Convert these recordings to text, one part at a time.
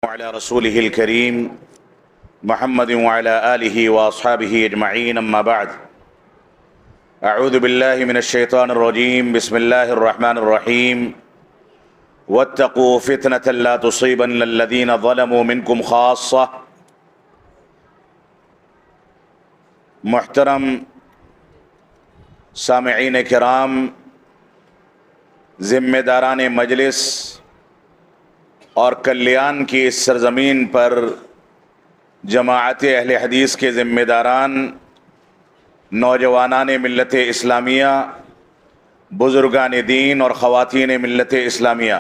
وعلى رسوله الكريم محمد وعلى آله وأصحابه أجمعين أما بعد أعوذ بالله من الشيطان الرجيم بسم الله الرحمن الرحيم واتقوا فتنة لا تصيبن الذين ظلموا منكم خاصة۔ محترم سامعین کرام، ذمہ داران مجلس اور کلیان کی اس سرزمین پر جماعت اہل حدیث کے ذمہ داران، نوجوانان ملت اسلامیہ، بزرگان دین اور خواتین ملت اسلامیہ،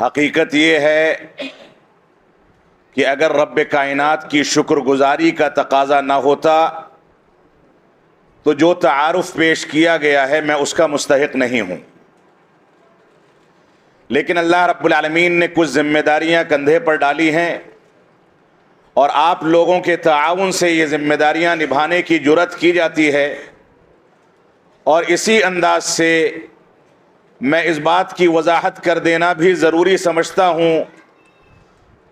حقیقت یہ ہے کہ اگر رب کائنات کی شکر گزاری کا تقاضا نہ ہوتا تو جو تعارف پیش کیا گیا ہے میں اس کا مستحق نہیں ہوں، لیکن اللہ رب العالمین نے کچھ ذمہ داریاں کندھے پر ڈالی ہیں اور آپ لوگوں کے تعاون سے یہ ذمہ داریاں نبھانے کی جرات کی جاتی ہے، اور اسی انداز سے میں اس بات کی وضاحت کر دینا بھی ضروری سمجھتا ہوں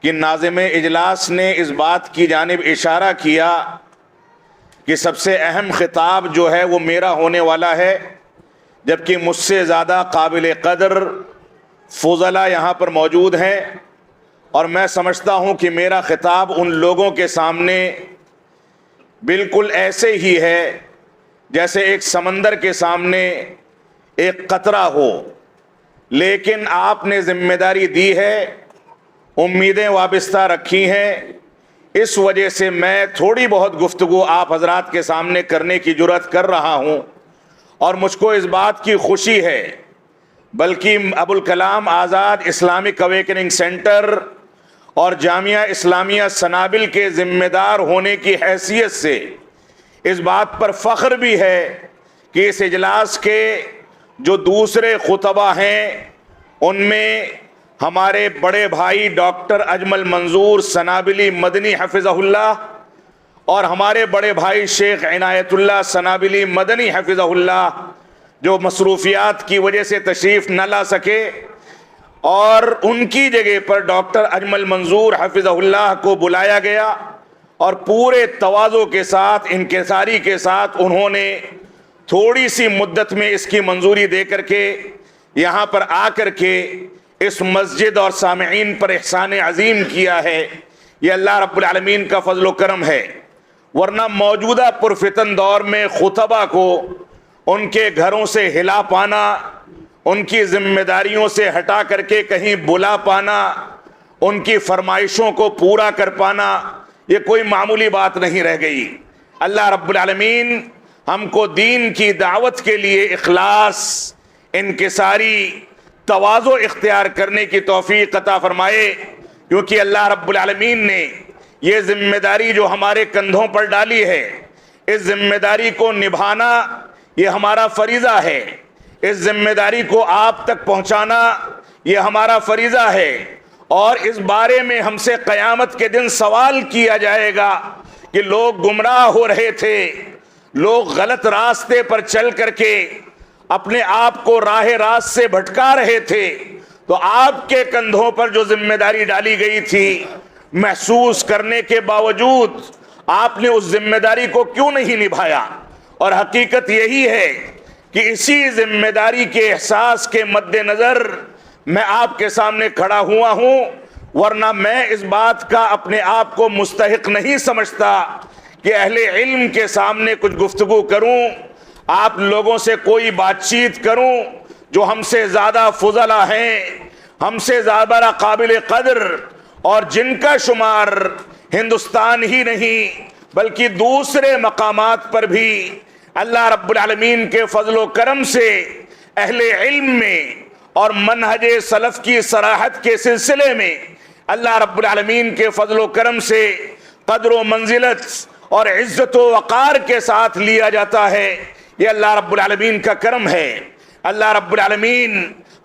کہ ناظم اجلاس نے اس بات کی جانب اشارہ کیا کہ سب سے اہم خطاب جو ہے وہ میرا ہونے والا ہے، جبکہ مجھ سے زیادہ قابل قدر فضلاء یہاں پر موجود ہیں، اور میں سمجھتا ہوں کہ میرا خطاب ان لوگوں کے سامنے بالکل ایسے ہی ہے جیسے ایک سمندر کے سامنے ایک قطرہ ہو، لیکن آپ نے ذمہ داری دی ہے، امیدیں وابستہ رکھی ہیں، اس وجہ سے میں تھوڑی بہت گفتگو آپ حضرات کے سامنے کرنے کی جرات کر رہا ہوں، اور مجھ کو اس بات کی خوشی ہے، بلکہ Abul Kalam Azad Islamic awakening centre اور جامعہ اسلامیہ سنابل کے ذمہ دار ہونے کی حیثیت سے اس بات پر فخر بھی ہے کہ اس اجلاس کے جو دوسرے خطبہ ہیں ان میں ہمارے بڑے بھائی ڈاکٹر اجمل منظور سنابلی مدنی حفظہ اللہ اور ہمارے بڑے بھائی شیخ عنایت اللہ سنابلی مدنی حفظہ اللہ جو مصروفیات کی وجہ سے تشریف نہ لا سکے، اور ان کی جگہ پر ڈاکٹر اجمل منظور حفظہ اللہ کو بلایا گیا، اور پورے تواضع کے ساتھ انکساری کے ساتھ انہوں نے تھوڑی سی مدت میں اس کی منظوری دے کر کے یہاں پر آ کر کے اس مسجد اور سامعین پر احسان عظیم کیا ہے۔ یہ اللہ رب العالمین کا فضل و کرم ہے، ورنہ موجودہ پرفتن دور میں خطبہ کو ان کے گھروں سے ہلا پانا، ان کی ذمہ داریوں سے ہٹا کر کے کہیں بلا پانا، ان کی فرمائشوں کو پورا کر پانا، یہ کوئی معمولی بات نہیں رہ گئی۔ اللہ رب العالمین ہم کو دین کی دعوت کے لیے اخلاص، انکساری، تواضع اختیار کرنے کی توفیق عطا فرمائے، کیونکہ اللہ رب العالمین نے یہ ذمہ داری جو ہمارے کندھوں پر ڈالی ہے، اس ذمہ داری کو نبھانا یہ ہمارا فریضہ ہے، اس ذمہ داری کو آپ تک پہنچانا یہ ہمارا فریضہ ہے، اور اس بارے میں ہم سے قیامت کے دن سوال کیا جائے گا کہ لوگ گمراہ ہو رہے تھے، لوگ غلط راستے پر چل کر کے اپنے آپ کو راہ راست سے بھٹکا رہے تھے، تو آپ کے کندھوں پر جو ذمہ داری ڈالی گئی تھی، محسوس کرنے کے باوجود آپ نے اس ذمہ داری کو کیوں نہیں نبھایا؟ اور حقیقت یہی ہے کہ اسی ذمہ داری کے احساس کے مد نظر میں آپ کے سامنے کھڑا ہوا ہوں، ورنہ میں اس بات کا اپنے آپ کو مستحق نہیں سمجھتا کہ اہل علم کے سامنے کچھ گفتگو کروں، آپ لوگوں سے کوئی بات چیت کروں جو ہم سے زیادہ فضلاء ہیں، ہم سے زیادہ قابل قدر، اور جن کا شمار ہندوستان ہی نہیں بلکہ دوسرے مقامات پر بھی اللہ رب العالمین کے فضل و کرم سے اہل علم میں اور منہج سلف کی صراحت کے سلسلے میں اللہ رب العالمین کے فضل و کرم سے قدر و منزلت اور عزت و وقار کے ساتھ لیا جاتا ہے۔ یہ اللہ رب العالمین کا کرم ہے۔ اللہ رب العالمین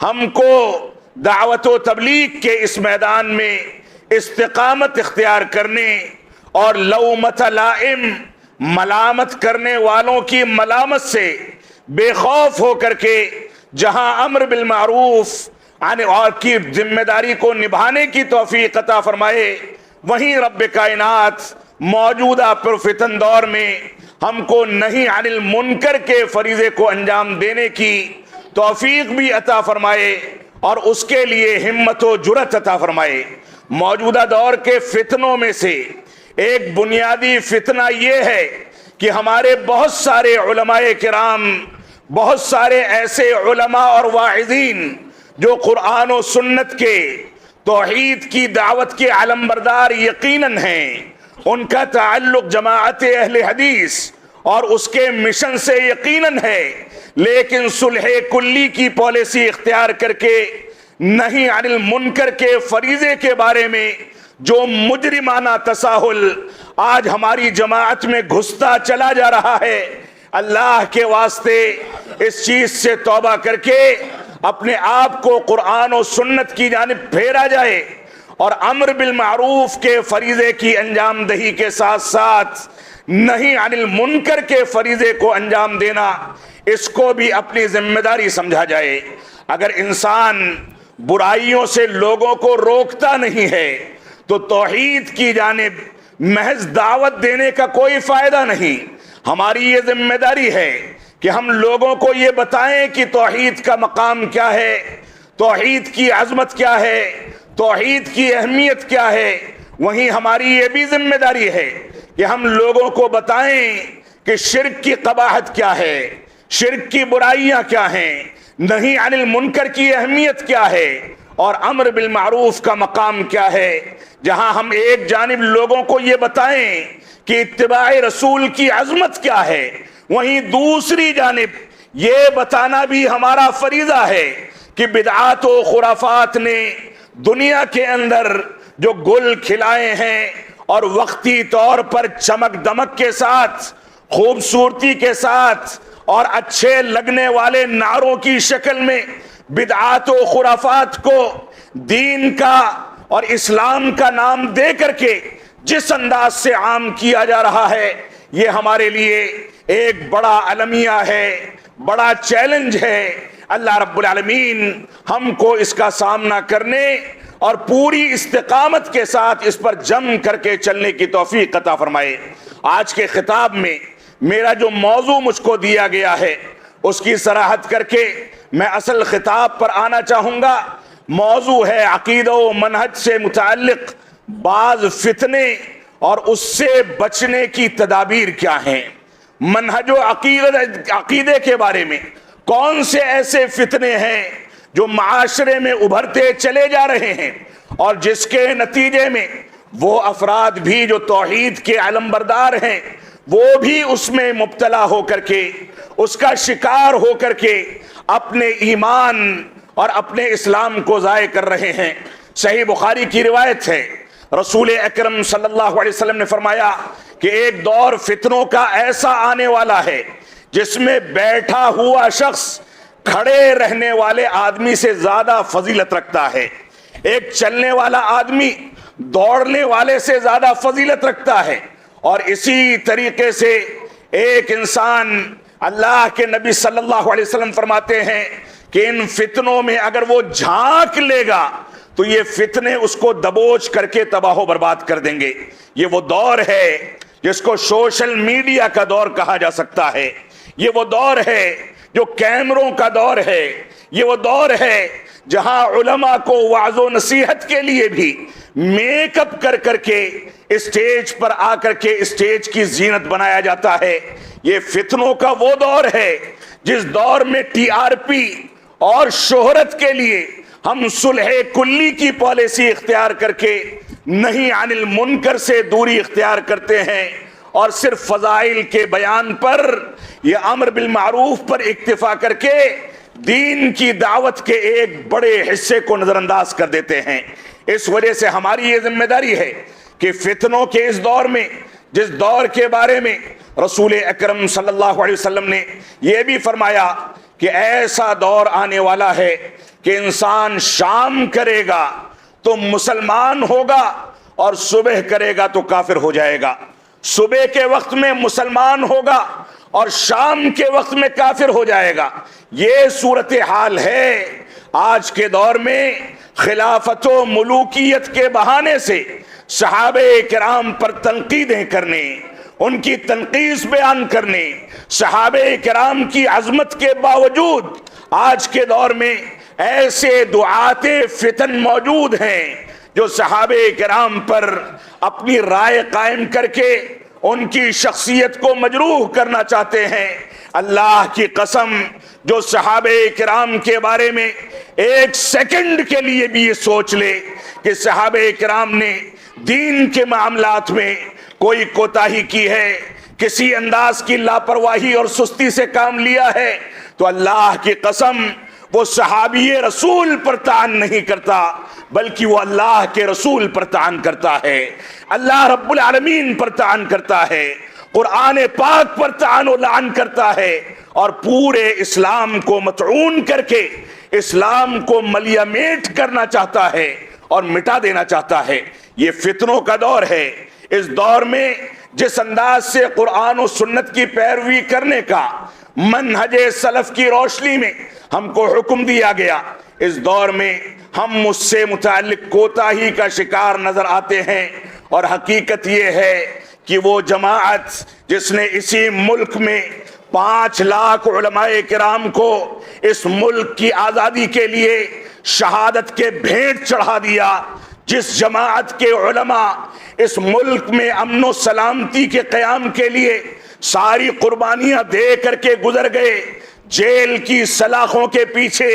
ہم کو دعوت و تبلیغ کے اس میدان میں استقامت اختیار کرنے اور لومۃ لائم، ملامت کرنے والوں کی ملامت سے بے خوف ہو کر کے جہاں امر بالمعروف اور کی ذمہ داری کو نبھانے کی توفیق عطا فرمائے۔ وہیں رب کائنات موجودہ پرفتن دور میں ہم کو نہی عن المنکر کے فریضے کو انجام دینے کی توفیق بھی عطا فرمائے اور اس کے لیے ہمت و جرأت عطا فرمائے۔ موجودہ دور کے فتنوں میں سے ایک بنیادی فتنہ یہ ہے کہ ہمارے بہت سارے علماء کرام، بہت سارے ایسے علماء اور واعظین جو قرآن و سنت کے توحید کی دعوت کے علمبردار یقیناً ہیں، ان کا تعلق جماعت اہل حدیث اور اس کے مشن سے یقیناً ہے، لیکن صلح کلی کی پالیسی اختیار کر کے نہی عن المنکر کے فریضے کے بارے میں جو مجرمانہ تساہل آج ہماری جماعت میں گھستا چلا جا رہا ہے، اللہ کے واسطے اس چیز سے توبہ کر کے اپنے آپ کو قرآن و سنت کی جانب پھیرا جائے اور امر بالمعروف کے فریضے کی انجام دہی کے ساتھ ساتھ نہی عن المنکر کے فریضے کو انجام دینا، اس کو بھی اپنی ذمہ داری سمجھا جائے۔ اگر انسان برائیوں سے لوگوں کو روکتا نہیں ہے تو توحید کی جانب محض دعوت دینے کا کوئی فائدہ نہیں۔ ہماری یہ ذمہ داری ہے کہ ہم لوگوں کو یہ بتائیں کہ توحید کا مقام کیا ہے، توحید کی عظمت کیا ہے، توحید کی اہمیت کیا ہے۔ وہیں ہماری یہ بھی ذمہ داری ہے کہ ہم لوگوں کو بتائیں کہ شرک کی قباحت کیا ہے، شرک کی برائیاں کیا ہیں، نہی عن المنکر کی اہمیت کیا ہے اور امر بالمعروف کا مقام کیا ہے۔ جہاں ہم ایک جانب لوگوں کو یہ بتائیں کہ اتباع رسول کی عظمت کیا ہے، وہیں دوسری جانب یہ بتانا بھی ہمارا فریضہ ہے کہ بدعات و خرافات نے دنیا کے اندر جو گل کھلائے ہیں اور وقتی طور پر چمک دمک کے ساتھ، خوبصورتی کے ساتھ اور اچھے لگنے والے نعروں کی شکل میں بدعات و خرافات کو دین کا اور اسلام کا نام دے کر کے جس انداز سے عام کیا جا رہا ہے، یہ ہمارے لیے ایک بڑا المیہ ہے، بڑا چیلنج ہے۔ اللہ رب العالمین ہم کو اس کا سامنا کرنے اور پوری استقامت کے ساتھ اس پر جم کر کے چلنے کی توفیق عطا فرمائے۔ آج کے خطاب میں میرا جو موضوع مجھ کو دیا گیا ہے اس کی صراحت کر کے میں اصل خطاب پر آنا چاہوں گا۔ موضوع ہے عقیدہ و منہج سے متعلق بعض فتنے اور اس سے بچنے کی تدابیر کیا ہیں۔ منہج و عقیدے کے بارے میں کون سے ایسے فتنے ہیں جو معاشرے میں ابھرتے چلے جا رہے ہیں اور جس کے نتیجے میں وہ افراد بھی جو توحید کے علمبردار ہیں وہ بھی اس میں مبتلا ہو کر کے، اس کا شکار ہو کر کے اپنے ایمان اور اپنے اسلام کو ضائع کر رہے ہیں۔ صحیح بخاری کی روایت ہے، رسول اکرم صلی اللہ علیہ وسلم نے فرمایا کہ ایک دور فتنوں کا ایسا آنے والا ہے جس میں بیٹھا ہوا شخص کھڑے رہنے والے آدمی سے زیادہ فضیلت رکھتا ہے، ایک چلنے والا آدمی دوڑنے والے سے زیادہ فضیلت رکھتا ہے، اور اسی طریقے سے ایک انسان، اللہ کے نبی صلی اللہ علیہ وسلم فرماتے ہیں کہ ان فتنوں میں اگر وہ جھانک لے گا تو یہ فتنے اس کو دبوچ کر کے تباہ و برباد کر دیں گے۔ یہ وہ دور ہے جس کو سوشل میڈیا کا دور کہا جا سکتا ہے، یہ وہ دور ہے جو کیمروں کا دور ہے، یہ وہ دور ہے جہاں علماء کو وعظ و نصیحت کے لیے بھی میک اپ کر کر کے اسٹیج پر آ کر کے اسٹیج کی زینت بنایا جاتا ہے۔ یہ فتنوں کا وہ دور ہے جس دور میں ٹی آر پی اور شہرت کے لیے ہم صلح کلی کی پالیسی اختیار کر کے نہی عن المنکر سے دوری اختیار کرتے ہیں اور صرف فضائل کے بیان پر یہ امر بالمعروف پر اکتفا کر کے دین کی دعوت کے ایک بڑے حصے کو نظر انداز کر دیتے ہیں۔ اس وجہ سے ہماری یہ ذمہ داری ہے کہ فتنوں کے اس دور میں، جس دور کے بارے میں رسول اکرم صلی اللہ علیہ وسلم نے یہ بھی فرمایا کہ ایسا دور آنے والا ہے کہ انسان شام کرے گا تو مسلمان ہوگا اور صبح کرے گا تو کافر ہو جائے گا، صبح کے وقت میں مسلمان ہوگا اور شام کے وقت میں کافر ہو جائے گا۔ یہ صورتحال ہے۔ آج کے دور میں خلافت و ملوکیت کے بہانے سے صحابہ کرام پر تنقیدیں کرنے، ان کی تنقیص بیان کرنے، صحابہ کرام کی عظمت کے باوجود آج کے دور میں ایسے دعات فتن موجود ہیں جو صحابہ کرام پر اپنی رائے قائم کر کے ان کی شخصیت کو مجروح کرنا چاہتے ہیں۔ اللہ کی قسم، جو صحابہ کرام کے بارے میں ایک سیکنڈ کے لیے بھی یہ سوچ لے کہ صحابہ کرام نے دین کے معاملات میں کوئی کوتاہی کی ہے، کسی انداز کی لاپرواہی اور سستی سے کام لیا ہے، تو اللہ کی قسم وہ صحابی رسول پر طعن نہیں کرتا، بلکہ وہ اللہ کے رسول پر طعن کرتا ہے، اللہ رب العالمین پر طعن کرتا ہے، قرآن پاک پر طعن و لعن کرتا ہے، اور پورے اسلام کو مطعون کر کے اسلام کو ملیہ میٹ کرنا چاہتا ہے اور مٹا دینا چاہتا ہے۔ یہ فتنوں کا دور ہے۔ اس دور میں جس انداز سے قرآن و سنت کی پیروی کرنے کا منہج سلف کی روشنی میں ہم کو حکم دیا گیا، اس دور میں ہم اس سے متعلق کوتاہی کا شکار نظر آتے ہیں، اور حقیقت یہ ہے کہ وہ جماعت جس نے اسی ملک میں 5 لاکھ علماء کرام کو اس ملک کی آزادی کے لیے شہادت کے بھیٹ چڑھا دیا، جس جماعت کے علماء اس ملک میں امن و سلامتی کے قیام کے لیے ساری قربانیاں دے کر کے گزر گئے، جیل کی سلاخوں کے پیچھے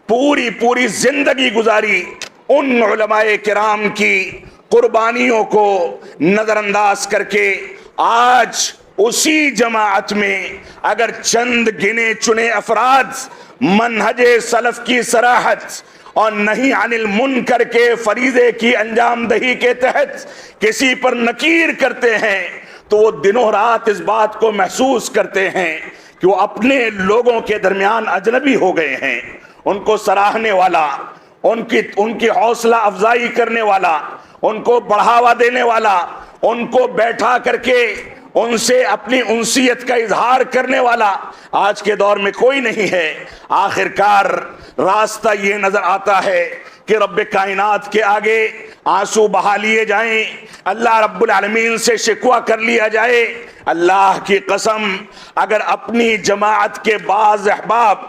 پوری زندگی گزاری، ان علماء کرام کی قربانیوں کو نظر انداز کر کے آج اسی جماعت میں اگر چند گنے چنے افراد منہج سلف کی صراحت اور نہیں عن المنکر کے فریضے کی انجام دہی کے تحت کسی پر نکیر کرتے ہیں، تو وہ دنوں رات اس بات کو محسوس کرتے ہیں کہ وہ اپنے لوگوں کے درمیان اجنبی ہو گئے ہیں۔ ان کو سراہنے والا، ان کی حوصلہ افزائی کرنے والا، ان کو بڑھاوا دینے والا، ان کو بیٹھا کر کے ان سے اپنی انسیت کا اظہار کرنے والا آج کے دور میں کوئی نہیں ہے۔ آخرکار راستہ یہ نظر آتا ہے کہ رب کائنات کے آگے آنسو بہا لیے جائیں، اللہ رب العالمین سے شکوہ کر لیا جائے۔ اللہ کی قسم، اگر اپنی جماعت کے بعض احباب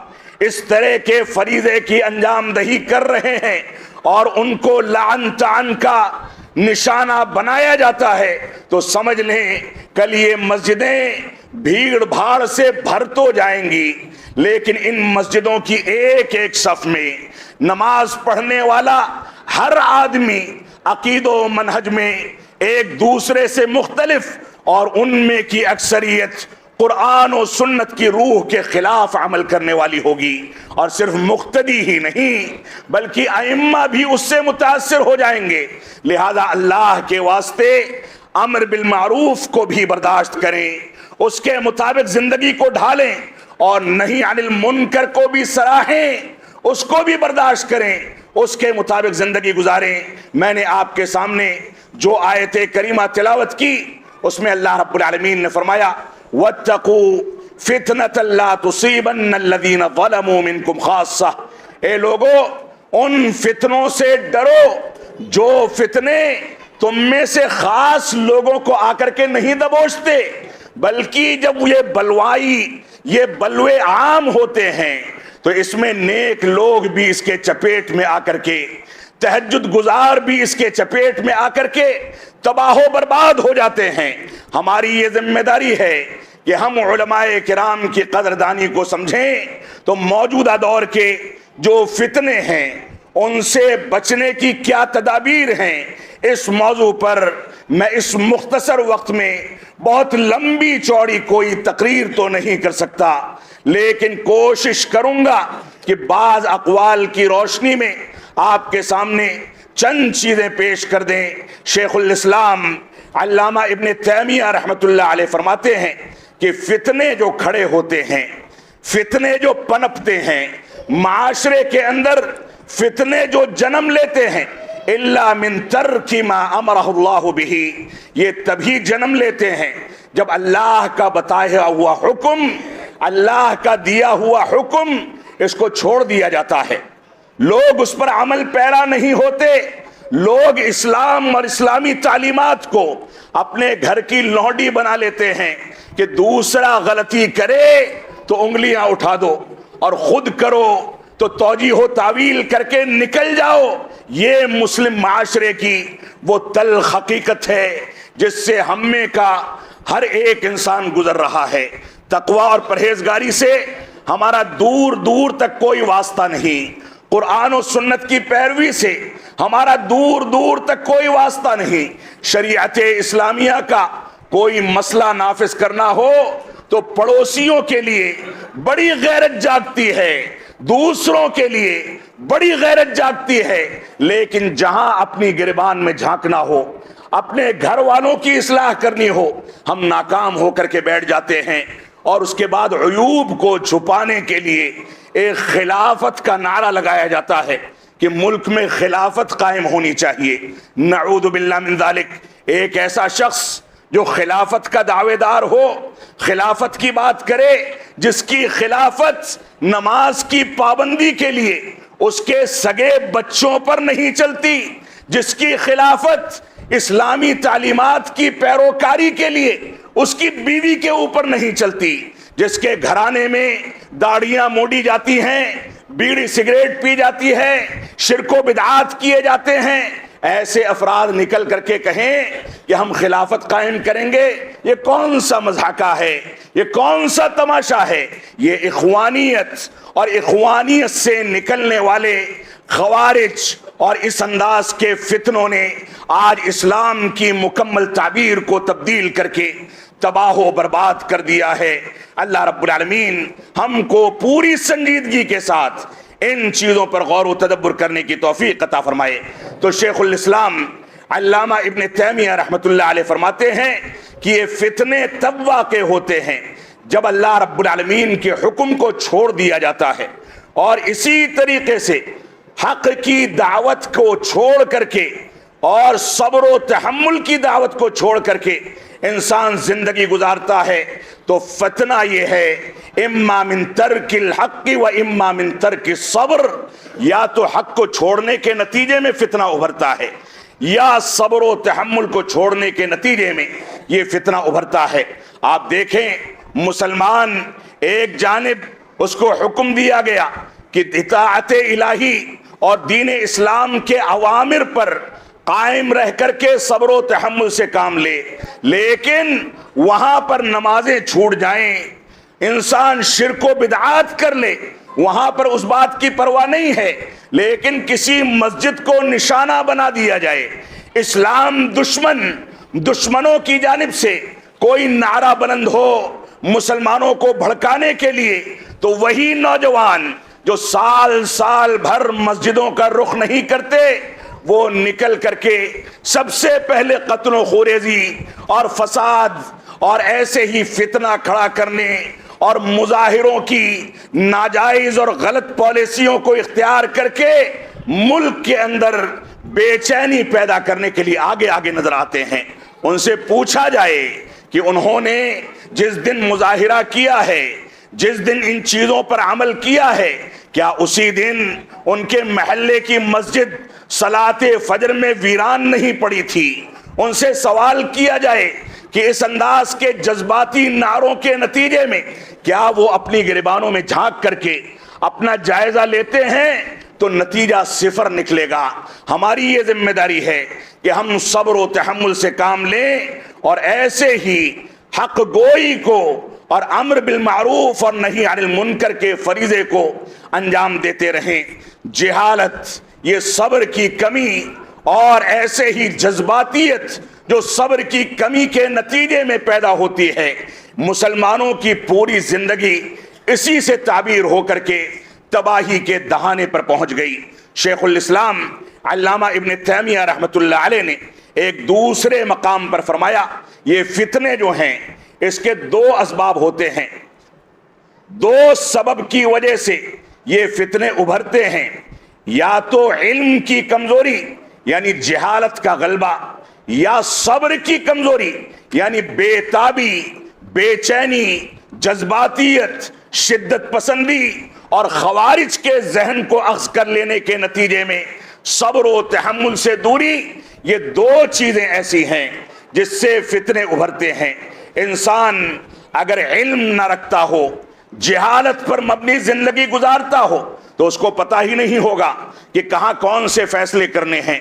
اس طرح کے فریضے کی انجام دہی کر رہے ہیں اور ان کو لعن طعن کا نشانہ بنایا جاتا ہے، تو سمجھ لیں کل یہ مسجدیں بھیڑ بھاڑ سے بھر تو جائیں گی، لیکن ان مسجدوں کی ایک ایک صف میں نماز پڑھنے والا ہر آدمی عقید و منہج میں ایک دوسرے سے مختلف، اور ان میں کی اکثریت قرآن و سنت کی روح کے خلاف عمل کرنے والی ہوگی، اور صرف مقتدی ہی نہیں بلکہ ائمہ بھی اس سے متاثر ہو جائیں گے۔ لہذا اللہ کے واسطے امر بالمعروف کو بھی برداشت کریں، اس کے مطابق زندگی کو ڈھالیں، اور نہی عن المنکر کو بھی سراہیں، اس کو بھی برداشت کریں، اس کے مطابق زندگی گزاریں۔ میں نے آپ کے سامنے جو آیت کریمہ تلاوت کی، اس میں اللہ رب العالمین نے فرمایا وَاتَّقُوا فِتْنَةً لَا تُصِيبَنَّ الَّذِينَ ظَلَمُوا مِنْكُمْ خَاصَّةً، اے لوگو ان فتنوں سے ڈرو جو فتنے تم میں سے خاص لوگوں کو آ کر کے نہیں دبوچتے، بلکہ جب یہ بلوے عام ہوتے ہیں تو اس میں نیک لوگ بھی اس کے چپیٹ میں آ کر کے، تہجد گزار بھی اس کے چپیٹ میں آ کر کے تباہ و برباد ہو جاتے ہیں۔ ہماری یہ ذمہ داری ہے کہ ہم علماء کرام کی قدردانی کو سمجھیں، تو موجودہ دور کے جو فتنے ہیں ان سے بچنے کی کیا تدابیر ہیں، اس موضوع پر میں اس مختصر وقت میں بہت لمبی چوڑی کوئی تقریر تو نہیں کر سکتا، لیکن کوشش کروں گا کہ بعض اقوال کی روشنی میں آپ کے سامنے چند چیزیں پیش کر دیں۔ شیخ الاسلام علامہ ابن تیمیہ رحمۃ اللہ علیہ فرماتے ہیں کہ فتنے جو کھڑے ہوتے ہیں، فتنے جو پنپتے ہیں معاشرے کے اندر، فتنے جو جنم لیتے ہیں، الا من ترک ما امرہ اللہ بہ، یہ تبھی جنم لیتے ہیں جب اللہ کا بتایا ہوا حکم، اللہ کا دیا ہوا حکم اس کو چھوڑ دیا جاتا ہے۔ لوگ اس پر عمل پیرا نہیں ہوتے، لوگ اسلام اور اسلامی تعلیمات کو اپنے گھر کی لونڈی بنا لیتے ہیں کہ دوسرا غلطی کرے تو انگلیاں اٹھا دو اور خود کرو تو توجیہ و تعویل کر کے نکل جاؤ۔ یہ مسلم معاشرے کی وہ تلخ حقیقت ہے جس سے ہم میں کا ہر ایک انسان گزر رہا ہے۔ تقوی اور پرہیزگاری سے ہمارا دور دور تک کوئی واسطہ نہیں، قرآن و سنت کی پیروی سے ہمارا دور دور تک کوئی واسطہ نہیں۔ شریعت اسلامیہ کا کوئی مسئلہ نافذ کرنا ہو تو پڑوسیوں کے لیے بڑی غیرت جاگتی ہے، دوسروں کے لیے بڑی غیرت جاگتی ہے، لیکن جہاں اپنی گریبان میں جھانکنا ہو، اپنے گھر والوں کی اصلاح کرنی ہو، ہم ناکام ہو کر کے بیٹھ جاتے ہیں، اور اس کے بعد عیوب کو چھپانے کے لیے ایک خلافت کا نعرہ لگایا جاتا ہے کہ ملک میں خلافت قائم ہونی چاہیے۔ نعوذ باللہ من ذالک، ایک ایسا شخص جو خلافت کا دعوے دار ہو، خلافت کی بات کرے، جس کی خلافت نماز کی پابندی کے لیے اس کے سگے بچوں پر نہیں چلتی، جس کی خلافت اسلامی تعلیمات کی پیروکاری کے لیے اس کی بیوی کے اوپر نہیں چلتی، جس کے گھرانے میں داڑیاں موڑی جاتی ہیں، بیڑی سگریٹ پی جاتی ہے، شرک و بدعات کیے جاتے ہیں، ایسے افراد نکل کر کے کہیں کہ ہم خلافت قائم کریں گے، یہ کون سا مضحکہ ہے، یہ کون سا تماشا ہے؟ یہ اخوانیت اور اخوانیت سے نکلنے والے خوارج اور اس انداز کے فتنوں نے آج اسلام کی مکمل تعبیر کو تبدیل کر کے تباہ و برباد کر دیا ہے۔ اللہ رب العالمین ہم کو پوری سنجیدگی کے ساتھ ان چیزوں پر غور و تدبر کرنے کی توفیق عطا فرمائے۔ تو شیخ الاسلام علامہ ابن تیمیہ رحمۃ اللہ علیہ فرماتے ہیں کہ یہ فتنے تب واقع ہوتے ہیں جب اللہ رب العالمین کے حکم کو چھوڑ دیا جاتا ہے، اور اسی طریقے سے حق کی دعوت کو چھوڑ کر کے اور صبر و تحمل کی دعوت کو چھوڑ کر کے انسان زندگی گزارتا ہے، تو فتنہ یہ ہے اما من ترک الحق و اما من ترک الصبر، یا تو حق کو چھوڑنے کے نتیجے میں فتنہ ابھرتا ہے، یا صبر و تحمل کو چھوڑنے کے نتیجے میں یہ فتنہ ابھرتا ہے۔ آپ دیکھیں مسلمان ایک جانب اس کو حکم دیا گیا کہ اطاعت الہی اور دین اسلام کے اوامر پر قائم رہ کر کے صبر و تحمل سے کام لے، لیکن وہاں پر نمازیں چھوٹ جائیں، انسان شرک و بدعات کر لے، وہاں پر اس بات کی پرواہ نہیں ہے، لیکن کسی مسجد کو نشانہ بنا دیا جائے، اسلام دشمنوں کی جانب سے کوئی نعرہ بلند ہو مسلمانوں کو بھڑکانے کے لیے، تو وہی نوجوان جو سال سال بھر مسجدوں کا رخ نہیں کرتے، وہ نکل کر کے سب سے پہلے قتل و خونریزی اور فساد اور ایسے ہی فتنہ کھڑا کرنے اور مظاہروں کی ناجائز اور غلط پالیسیوں کو اختیار کر کے ملک کے اندر بے چینی پیدا کرنے کے لیے آگے آگے نظر آتے ہیں۔ ان سے پوچھا جائے کہ انہوں نے جس دن مظاہرہ کیا ہے، جس دن ان چیزوں پر عمل کیا ہے، کیا اسی دن ان کے محلے کی مسجد صلاۃ فجر میں ویران نہیں پڑی تھی؟ ان سے سوال کیا جائے کہ اس انداز کے جذباتی نعروں کے نتیجے میں کیا وہ اپنی گریبانوں میں جھانک کر کے اپنا جائزہ لیتے ہیں، تو نتیجہ صفر نکلے گا۔ ہماری یہ ذمہ داری ہے کہ ہم صبر و تحمل سے کام لیں اور ایسے ہی حق گوئی کو اور امر بالمعروف اور نہی عن المنکر کے فریضے کو انجام دیتے رہیں۔ جہالت، یہ صبر کی کمی اور ایسے ہی جذباتیت جو صبر کی کمی کے نتیجے میں پیدا ہوتی ہے، مسلمانوں کی پوری زندگی اسی سے تعبیر ہو کر کے تباہی کے دہانے پر پہنچ گئی۔ شیخ الاسلام علامہ ابن تیمیہ رحمۃ اللہ علیہ نے ایک دوسرے مقام پر فرمایا، یہ فتنے جو ہیں اس کے دو اسباب ہوتے ہیں، دو سبب کی وجہ سے یہ فتنے ابھرتے ہیں، یا تو علم کی کمزوری یعنی جہالت کا غلبہ، یا صبر کی کمزوری یعنی بے تابی، بے چینی، جذباتیت، شدت پسندی اور خوارج کے ذہن کو اخذ کر لینے کے نتیجے میں صبر و تحمل سے دوری، یہ دو چیزیں ایسی ہیں جس سے فتنے ابھرتے ہیں۔ انسان اگر علم نہ رکھتا ہو، جہالت پر مبنی زندگی گزارتا ہو، تو اس کو پتہ ہی نہیں ہوگا کہ کہاں کون سے فیصلے کرنے ہیں،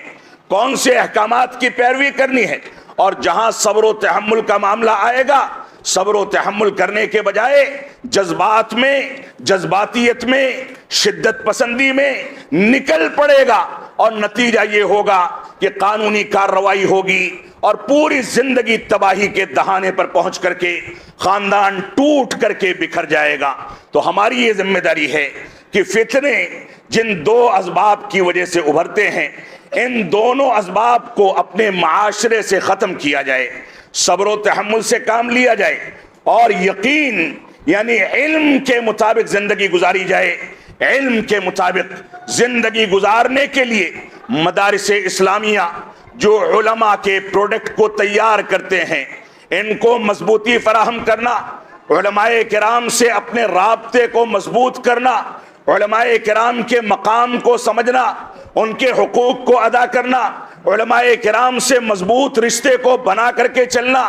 کون سے احکامات کی پیروی کرنی ہے۔ اور جہاں صبر و تحمل کا معاملہ آئے گا، صبر و تحمل کرنے کے بجائے جذبات میں، جذباتیت میں، شدت پسندی میں نکل پڑے گا، اور نتیجہ یہ ہوگا کہ قانونی کارروائی ہوگی اور پوری زندگی تباہی کے دہانے پر پہنچ کر کے خاندان ٹوٹ کر کے بکھر جائے گا۔ تو ہماری یہ ذمہ داری ہے کہ فتنے جن دو اسباب کی وجہ سے ابھرتے ہیں، ان دونوں اسباب کو اپنے معاشرے سے ختم کیا جائے، صبر و تحمل سے کام لیا جائے، اور یقین یعنی علم کے مطابق زندگی گزاری جائے۔ علم کے مطابق زندگی گزارنے کے لیے مدارس اسلامیہ جو علماء کے پروڈکٹ کو تیار کرتے ہیں، ان کو مضبوطی فراہم کرنا، علماء کرام سے اپنے رابطے کو مضبوط کرنا، علماء کرام کے مقام کو سمجھنا، ان کے حقوق کو ادا کرنا، علماء کرام سے مضبوط رشتے کو بنا کر کے چلنا،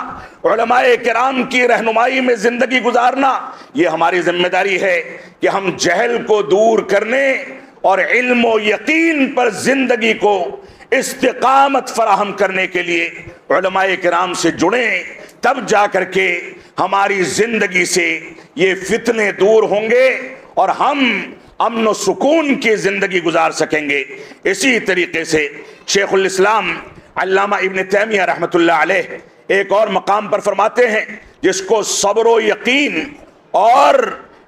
علماء کرام کی رہنمائی میں زندگی گزارنا، یہ ہماری ذمہ داری ہے کہ ہم جہل کو دور کرنے اور علم و یقین پر زندگی کو استقامت فراہم کرنے کے لیے علماء کرام سے جڑیں، تب جا کر کے ہماری زندگی سے یہ فتنے دور ہوں گے اور ہم امن و سکون کی زندگی گزار سکیں گے۔ اسی طریقے سے شیخ الاسلام علامہ ابن تیمیہ رحمۃ اللہ علیہ ایک اور مقام پر فرماتے ہیں، جس کو صبر و یقین اور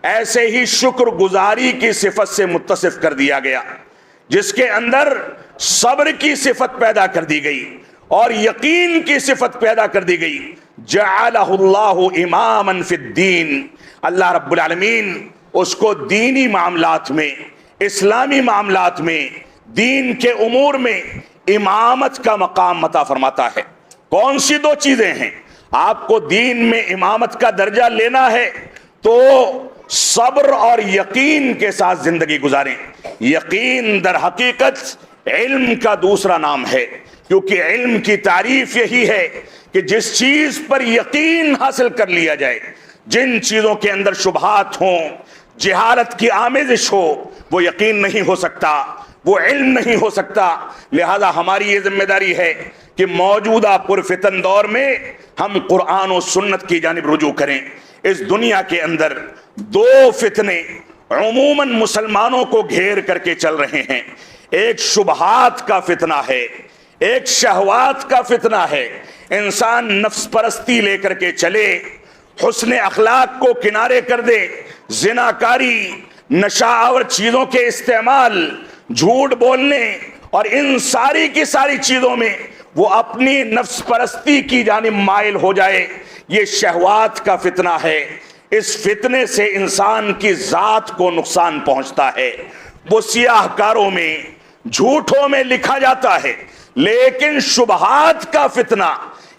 ایسے ہی شکر گزاری کی صفت سے متصف کر دیا گیا، جس کے اندر صبر کی صفت پیدا کر دی گئی اور یقین کی صفت پیدا کر دی گئی۔ جعلہ اللہ اماما فی الدین، اللہ رب العالمین اس کو دینی معاملات میں، اسلامی معاملات میں، دین کے امور میں امامت کا مقام عطا فرماتا ہے۔ کون سی دو چیزیں ہیں؟ آپ کو دین میں امامت کا درجہ لینا ہے تو صبر اور یقین کے ساتھ زندگی گزاریں۔ یقین در حقیقت علم کا دوسرا نام ہے، کیونکہ علم کی تعریف یہی ہے کہ جس چیز پر یقین حاصل کر لیا جائے، جن چیزوں کے اندر شبہات ہوں، جہالت کی آمیزش ہو، وہ یقین نہیں ہو سکتا، وہ علم نہیں ہو سکتا۔ لہذا ہماری یہ ذمہ داری ہے کہ موجودہ پرفتن دور میں ہم قرآن و سنت کی جانب رجوع کریں۔ اس دنیا کے اندر دو فتنے عموماً مسلمانوں کو گھیر کر کے چل رہے ہیں، ایک شبہات کا فتنہ ہے، ایک شہوات کا فتنہ ہے۔ انسان نفس پرستی لے کر کے چلے، حسن اخلاق کو کنارے کر دے، زناکاری، نشہ آور چیزوں کے استعمال، جھوٹ بولنے اور ان ساری کی ساری چیزوں میں وہ اپنی نفس پرستی کی جانب مائل ہو جائے، یہ شہوات کا فتنہ ہے۔ اس فتنے سے انسان کی ذات کو نقصان پہنچتا ہے۔ وہ سیاہ کاروں میں، جھوٹوں میں لکھا جاتا ہے، لیکن شبہات کا فتنہ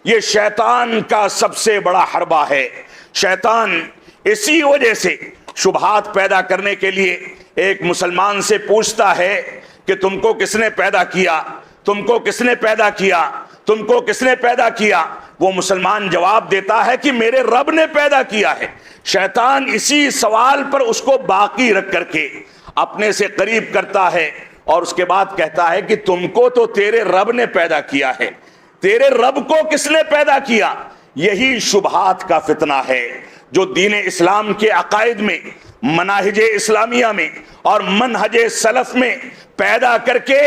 یہ شیطان کا سب سے بڑا حربہ ہے۔ شیطان اسی وجہ سے شبہات پیدا کرنے کے لیے ایک مسلمان سے پوچھتا ہے کہ تم کو کس نے پیدا کیا، تم کو کس نے پیدا کیا، تم کو کس نے پیدا کیا؟ وہ مسلمان جواب دیتا ہے کہ میرے رب نے پیدا کیا ہے۔ شیطان اسی سوال پر اس کو باقی رکھ کر کے اپنے سے قریب کرتا ہے اور اس کے بعد کہتا ہے کہ تم کو تو تیرے رب نے پیدا کیا ہے، تیرے رب کو کس نے پیدا کیا؟ یہی شبہات کا فتنہ ہے جو دین اسلام کے عقائد میں، مناہج اسلامیہ میں اور منہج سلف میں پیدا کر کے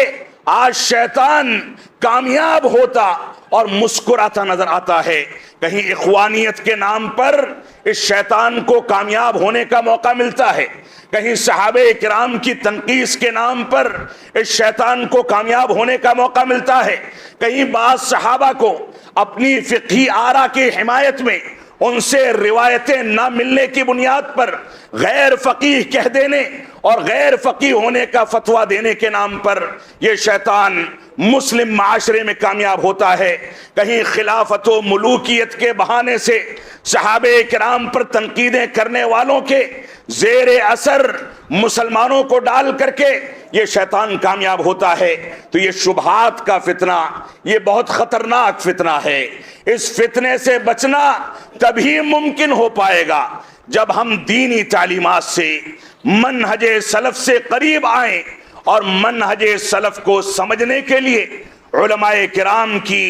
آج شیطان کامیاب ہوتا اور مسکراتا نظر آتا ہے۔ کہیں اخوانیت کے نام پر اس شیطان کو کامیاب ہونے کا موقع ملتا ہے، کہیں صحابہ کرام کی تنقیص کے نام پر اس شیطان کو کامیاب ہونے کا موقع ملتا ہے، کہیں بعض صحابہ کو اپنی فقہی آرا کی حمایت میں ان سے روایتیں نہ ملنے کی بنیاد پر غیر فقیہ کہہ دینے اور غیر فقیہ ہونے کا فتویٰ دینے کے نام پر یہ شیطان مسلم معاشرے میں کامیاب ہوتا ہے، کہیں خلافت و ملوکیت کے بہانے سے صحابہ کرام پر تنقیدیں کرنے والوں کے زیر اثر مسلمانوں کو ڈال کر کے یہ شیطان کامیاب ہوتا ہے۔ تو یہ شبہات کا فتنہ یہ بہت خطرناک فتنہ ہے۔ اس فتنے سے بچنا تبھی ممکن ہو پائے گا جب ہم دینی تعلیمات سے، منہج سلف سے قریب آئیں، اور منہج سلف کو سمجھنے کے لیے علماء کرام کی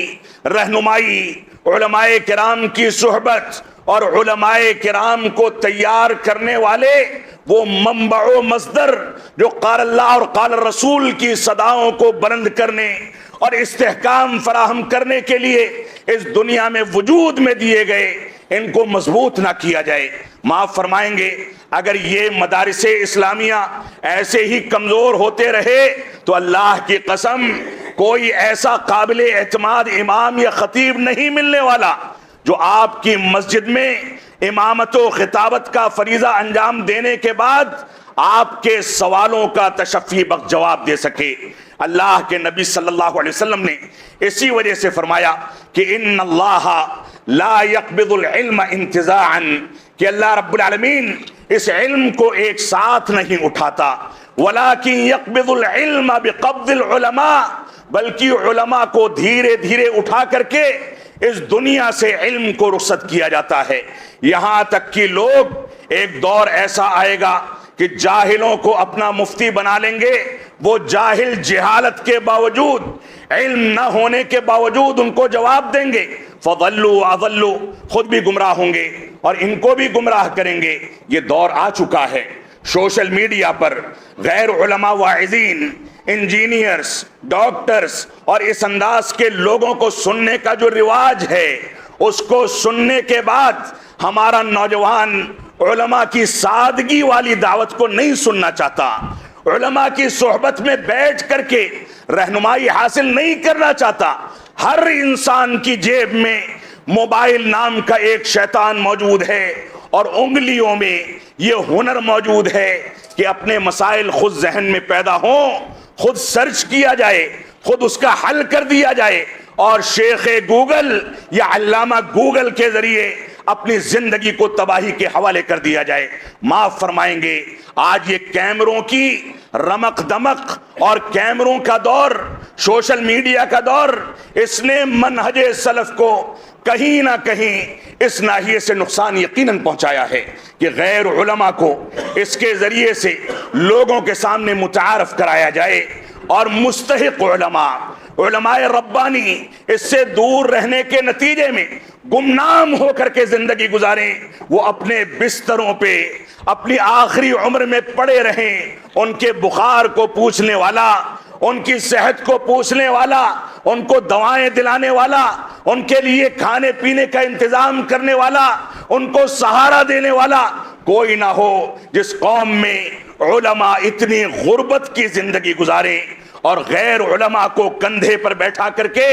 رہنمائی، علماء کرام کی صحبت اور علماء کرام کو تیار کرنے والے وہ منبع و مصدر جو قال اللہ اور قال الرسول کی صداؤں کو بلند کرنے اور استحکام فراہم کرنے کے لیے اس دنیا میں وجود میں دیے گئے، ان کو مضبوط نہ کیا جائے۔ معاف فرمائیں گے، اگر یہ مدارس اسلامیہ ایسے ہی کمزور ہوتے رہے تو اللہ کی قسم کوئی ایسا قابل اعتماد امام یا خطیب نہیں ملنے والا جو آپ کی مسجد میں امامت و خطابت کا فریضہ انجام دینے کے بعد آپ کے سوالوں کا تشفی بخش جواب دے سکے۔ اللہ کے نبی صلی اللہ علیہ وسلم نے اسی وجہ سے فرمایا کہ ان اللہ لا يقبض العلم انتزاعا، کہ اللہ رب العالمین اس علم کو ایک ساتھ نہیں اٹھاتا، ولیکن يقبض العلم بقبض العلماء، بلکہ علماء کو دھیرے دھیرے اٹھا کر کے اس دنیا سے علم کو رخصت کیا جاتا ہے۔ یہاں تک کہ لوگ، ایک دور ایسا آئے گا کہ جاہلوں کو اپنا مفتی بنا لیں گے، وہ جاہل جہالت کے باوجود، علم نہ ہونے کے باوجود ان کو جواب دیں گے، فضلوا اضلوا، خود بھی گمراہ ہوں گے اور ان کو بھی گمراہ کریں گے۔ یہ دور آ چکا ہے۔ سوشل میڈیا پر غیر علماء واعظین، انجینئرز، ڈاکٹرز اور اس انداز کے لوگوں کو سننے کا جو رواج ہے، اس کو سننے کے بعد ہمارا نوجوان علماء کی سادگی والی دعوت کو نہیں سننا چاہتا، علماء کی صحبت میں بیٹھ کر کے رہنمائی حاصل نہیں کرنا چاہتا۔ ہر انسان کی جیب میں موبائل نام کا ایک شیطان موجود ہے اور انگلیوں میں یہ ہنر موجود ہے کہ اپنے مسائل خود ذہن میں پیدا ہوں، خود سرچ کیا جائے، خود اس کا حل کر دیا جائے اور شیخ گوگل یا علامہ گوگل کے ذریعے اپنی زندگی کو تباہی کے حوالے کر دیا جائے۔ معاف فرمائیں گے، آج یہ کیمروں کی رمق دمق اور کیمروں کا دور، سوشل میڈیا کا دور، اس نے منہج سلف کو کہیں نہ کہیں اس ناحیے سے نقصان یقیناً پہنچایا ہے کہ غیر علماء کو اس کے ذریعے سے لوگوں کے سامنے متعارف کرایا جائے اور مستحق علماء ربانی اس سے دور رہنے کے نتیجے میں گمنام ہو کر کے زندگی گزاریں، وہ اپنے بستروں پہ اپنی آخری عمر میں پڑے رہیں، ان کے بخار کو پوچھنے والا، ان کی صحت کو پوچھنے والا، ان کو دوائیں دلانے والا، ان کے لیے کھانے پینے کا انتظام کرنے والا، ان کو سہارا دینے والا کوئی نہ ہو۔ جس قوم میں علماء اتنی غربت کی زندگی گزاریں اور غیر علماء کو کندھے پر بیٹھا کر کے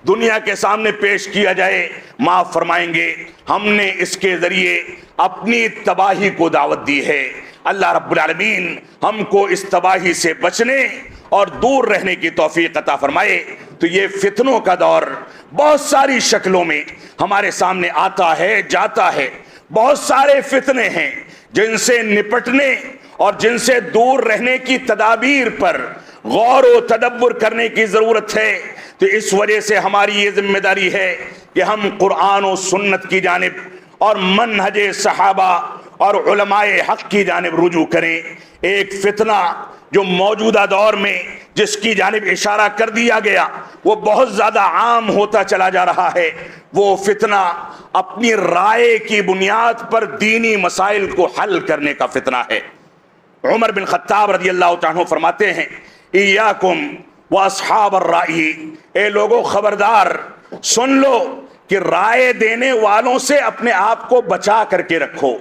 دنیا کے سامنے پیش کیا جائے، معاف فرمائیں گے، ہم نے اس کے ذریعے اپنی تباہی کو دعوت دی ہے۔ اللہ رب العالمین ہم کو اس تباہی سے بچنے اور دور رہنے کی توفیق عطا فرمائے۔ تو یہ فتنوں کا دور بہت ساری شکلوں میں ہمارے سامنے آتا ہے، جاتا ہے۔ بہت سارے فتنے ہیں جن سے نپٹنے اور جن سے دور رہنے کی تدابیر پر غور و تدبر کرنے کی ضرورت ہے۔ تو اس وجہ سے ہماری یہ ذمہ داری ہے کہ ہم قرآن و سنت کی جانب اور منہج صحابہ اور علماء حق کی جانب رجوع کریں۔ ایک فتنہ جو موجودہ دور میں جس کی جانب اشارہ کر دیا گیا وہ بہت زیادہ عام ہوتا چلا جا رہا ہے، وہ فتنہ اپنی رائے کی بنیاد پر دینی مسائل کو حل کرنے کا فتنہ ہے۔ عمر بن خطاب رضی اللہ تعالیٰ عنہ فرماتے ہیں، ایاکم واصحاب الرأی، اے لوگوں خبردار، سن لو کہ رائے دینے والوں سے اپنے آپ کو بچا کر کے رکھو،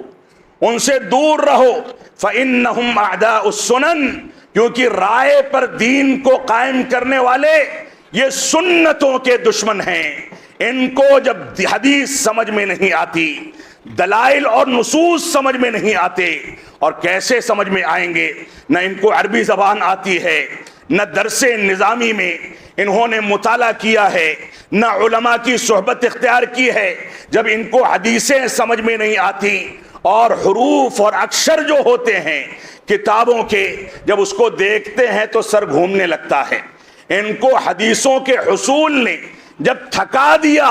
ان سے دور رہو، فإنہم اعداء السنن، کیونکہ رائے پر دین کو قائم کرنے والے یہ سنتوں کے دشمن ہیں۔ ان کو جب حدیث سمجھ میں نہیں آتی، دلائل اور نصوص سمجھ میں نہیں آتے، اور کیسے سمجھ میں آئیں گے؟ نہ ان کو عربی زبان آتی ہے، نہ درس نظامی میں انہوں نے مطالعہ کیا ہے، نہ علماء کی صحبت اختیار کی ہے، جب ان کو حدیثیں سمجھ میں نہیں آتی اور حروف اور اکشر جو ہوتے ہیں کتابوں کے، جب اس کو دیکھتے ہیں تو سر گھومنے لگتا ہے۔ ان کو حدیثوں کے حصول نے جب تھکا دیا،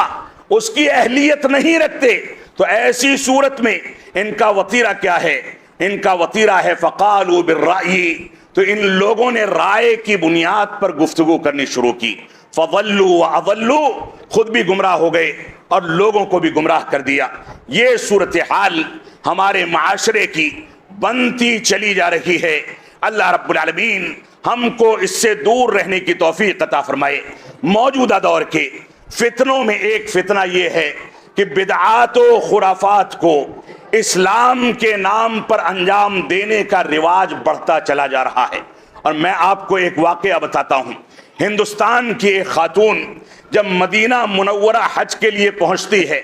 اس کی اہلیت نہیں رکھتے، تو ایسی صورت میں ان کا وطیرہ کیا ہے؟ ان کا وطیرہ ہے فقالوا بالرأی، تو ان لوگوں نے رائے کی بنیاد پر گفتگو کرنی شروع کی، فضلوا واضلوا، خود بھی گمراہ ہو گئے اور لوگوں کو بھی گمراہ کر دیا۔ یہ صورتحال ہمارے معاشرے کی بنتی چلی جا رہی ہے۔ اللہ رب العالمین ہم کو اس سے دور رہنے کی توفیق عطا فرمائے۔ موجودہ دور کے فتنوں میں ایک فتنہ یہ ہے کہ بدعات و خرافات کو اسلام کے نام پر انجام دینے کا رواج بڑھتا چلا جا رہا ہے۔ اور میں آپ کو ایک واقعہ بتاتا ہوں۔ ہندوستان کی ایک خاتون جب مدینہ منورہ حج کے لیے پہنچتی ہے،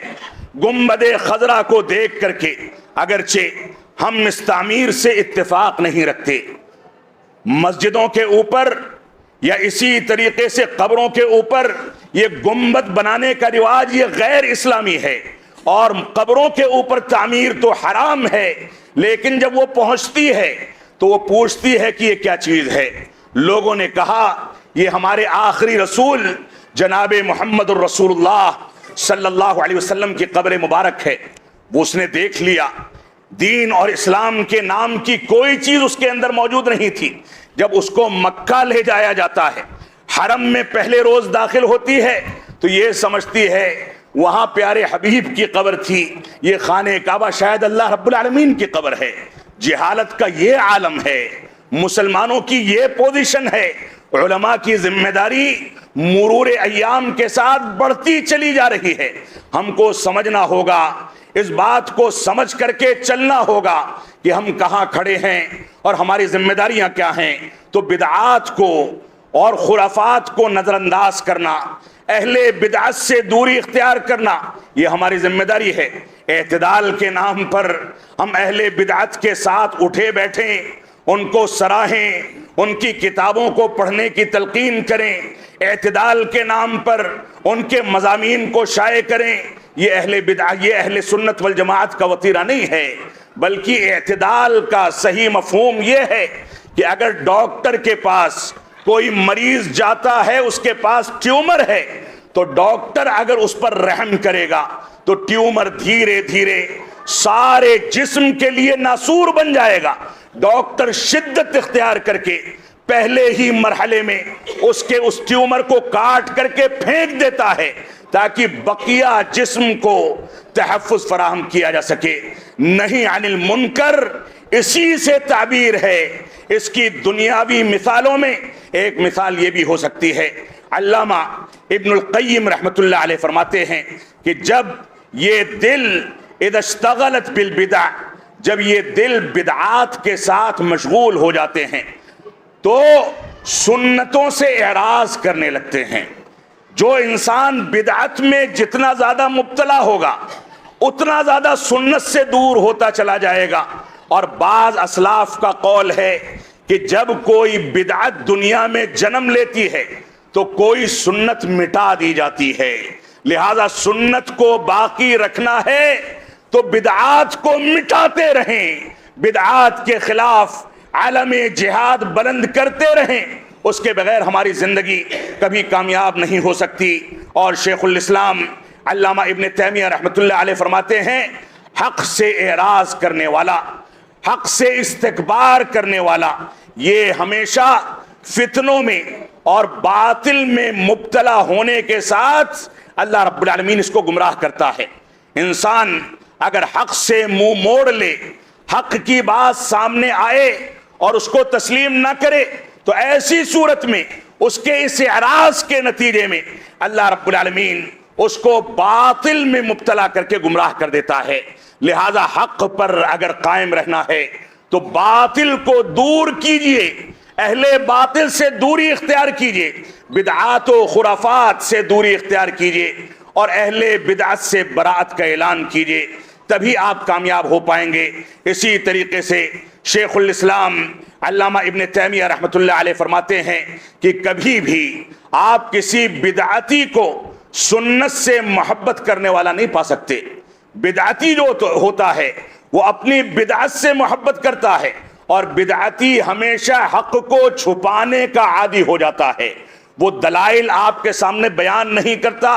گنبد خضرا کو دیکھ کر کے، اگرچہ ہم اس تعمیر سے اتفاق نہیں رکھتے، مسجدوں کے اوپر یا اسی طریقے سے قبروں کے اوپر یہ گنبد بنانے کا رواج یہ غیر اسلامی ہے، اور قبروں کے اوپر تعمیر تو حرام ہے، لیکن جب وہ پہنچتی ہے تو وہ پوچھتی ہے کہ یہ کیا چیز ہے۔ لوگوں نے کہا یہ ہمارے آخری رسول جناب محمد الرسول اللہ صلی اللہ علیہ وسلم کی قبر مبارک ہے۔ وہ اس نے دیکھ لیا، دین اور اسلام کے نام کی کوئی چیز اس کے اندر موجود نہیں تھی۔ جب اس کو مکہ لے جایا جاتا ہے، حرم میں پہلے روز داخل ہوتی ہے تو یہ سمجھتی ہے وہاں پیارے حبیب کی قبر تھی، یہ خانہ کعبہ شاید اللہ رب العالمین کی قبر ہے۔ جہالت کا یہ عالم ہے، مسلمانوں کی یہ پوزیشن ہے۔ علماء کی ذمہ داری مرور ایام کے ساتھ بڑھتی چلی جا رہی ہے۔ ہم کو سمجھنا ہوگا، اس بات کو سمجھ کر کے چلنا ہوگا کہ ہم کہاں کھڑے ہیں اور ہماری ذمہ داریاں کیا ہیں۔ تو بدعات کو اور خرافات کو نظر انداز کرنا، اہل بدعت سے دوری اختیار کرنا، یہ ہماری ذمہ داری ہے۔ اعتدال کے نام پر ہم اہل بدعت کے ساتھ اٹھے بیٹھیں، ان کو سراہیں، ان کی کتابوں کو پڑھنے کی تلقین کریں، اعتدال کے نام پر ان کے مضامین کو شائع کریں، یہ اہل بدعت، یہ اہل سنت والجماعت کا وطیرہ نہیں ہے۔ بلکہ اعتدال کا صحیح مفہوم یہ ہے کہ اگر ڈاکٹر کے پاس کوئی مریض جاتا ہے، اس کے پاس ٹیومر ہے، تو ڈاکٹر اگر اس پر رحم کرے گا تو ٹیومر دھیرے دھیرے سارے جسم کے لیے ناسور بن جائے گا۔ ڈاکٹر شدت اختیار کر کے پہلے ہی مرحلے میں اس ٹیومر کو کاٹ کر کے پھینک دیتا ہے تاکہ بقیہ جسم کو تحفظ فراہم کیا جا سکے۔ نہیں عن المنکر اسی سے تعبیر ہے۔ اس کی دنیاوی مثالوں میں ایک مثال یہ بھی ہو سکتی ہے، علامہ ابن القیم رحمۃ اللہ علیہ فرماتے ہیں کہ جب یہ دل اذا اشتغلت بالبدع، جب یہ دل بدعات کے ساتھ مشغول ہو جاتے ہیں تو سنتوں سے اعراض کرنے لگتے ہیں۔ جو انسان بدعت میں جتنا زیادہ مبتلا ہوگا اتنا زیادہ سنت سے دور ہوتا چلا جائے گا۔ اور بعض اسلاف کا قول ہے کہ جب کوئی بدعت دنیا میں جنم لیتی ہے تو کوئی سنت مٹا دی جاتی ہے، لہذا سنت کو باقی رکھنا ہے تو بدعات کو مٹاتے رہیں، بدعات کے خلاف علم جہاد بلند کرتے رہیں، اس کے بغیر ہماری زندگی کبھی کامیاب نہیں ہو سکتی۔ اور شیخ الاسلام علامہ ابن تیمیہ رحمۃ اللہ علیہ فرماتے ہیں حق سے اعراض کرنے والا، حق سے استکبار کرنے والا، یہ ہمیشہ فتنوں میں اور باطل میں مبتلا ہونے کے ساتھ اللہ رب العالمین اس کو گمراہ کرتا ہے۔ انسان اگر حق سے منہ موڑ لے، حق کی بات سامنے آئے اور اس کو تسلیم نہ کرے تو ایسی صورت میں اس کے اس اعراض کے نتیجے میں اللہ رب العالمین اس کو باطل میں مبتلا کر کے گمراہ کر دیتا ہے۔ لہذا حق پر اگر قائم رہنا ہے تو باطل کو دور کیجئے، اہل باطل سے دوری اختیار کیجئے، بدعات و خرافات سے دوری اختیار کیجئے اور اہل بدعت سے براءت کا اعلان کیجئے، تبھی آپ کامیاب ہو پائیں گے۔ اسی طریقے سے شیخ الاسلام علامہ ابن تیمیہ رحمۃ اللہ علیہ فرماتے ہیں کہ کبھی بھی آپ کسی بدعتی کو سنت سے محبت کرنے والا نہیں پا سکتے۔ بدعتی جو ہوتا ہے وہ اپنی بدعت سے محبت کرتا ہے، اور بدعتی ہمیشہ حق کو چھپانے کا عادی ہو جاتا ہے۔ وہ دلائل آپ کے سامنے بیان نہیں کرتا،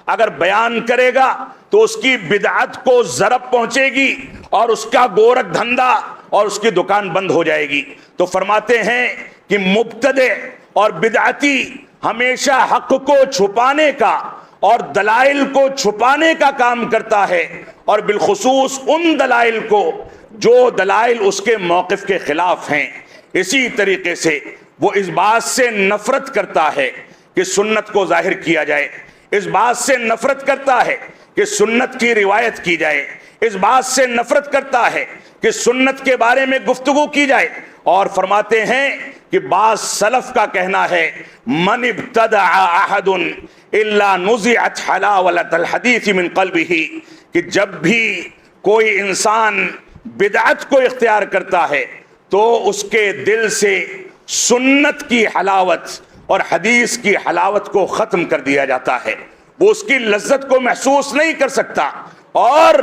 اگر بیان کرے گا تو اس کی بدعت کو ضرب پہنچے گی اور اس کا گورکھ دھندا اور اس کی دکان بند ہو جائے گی۔ تو فرماتے ہیں کہ مبتدع اور بدعتی ہمیشہ حق کو چھپانے کا اور دلائل کو چھپانے کا کام کرتا ہے، اور بالخصوص ان دلائل کو جو دلائل اس کے موقف کے خلاف ہیں۔ اسی طریقے سے وہ اس بات سے نفرت کرتا ہے کہ سنت کو ظاہر کیا جائے، اس بات سے نفرت کرتا ہے کہ سنت کی روایت کی جائے، اس بات سے نفرت کرتا ہے کہ سنت کے بارے میں گفتگو کی جائے۔ اور فرماتے ہیں کہ بعض سلف کا کہنا ہے من ابتدع احد الا نزعت حلاوۃ الحدیث من قلبہ، کہ جب بھی کوئی انسان بدعت کو اختیار کرتا ہے تو اس کے دل سے سنت کی حلاوت اور حدیث کی حلاوت کو ختم کر دیا جاتا ہے، وہ اس کی لذت کو محسوس نہیں کر سکتا۔ اور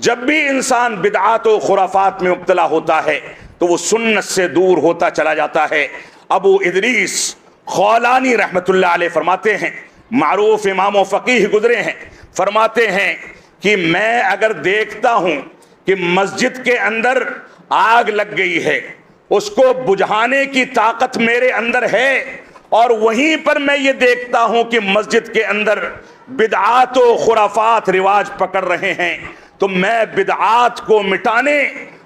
جب بھی انسان بدعات و خرافات میں مبتلا ہوتا ہے تو وہ سنت سے دور ہوتا چلا جاتا ہے۔ ابو ادریس خولانی رحمۃ اللہ علیہ فرماتے ہیں، معروف امام و فقیہ گزرے ہیں، فرماتے ہیں کہ میں اگر دیکھتا ہوں کہ مسجد کے اندر آگ لگ گئی ہے، اس کو بجھانے کی طاقت میرے اندر ہے، اور وہیں پر میں یہ دیکھتا ہوں کہ مسجد کے اندر بدعات و خرافات رواج پکڑ رہے ہیں، تو میں بدعات کو مٹانے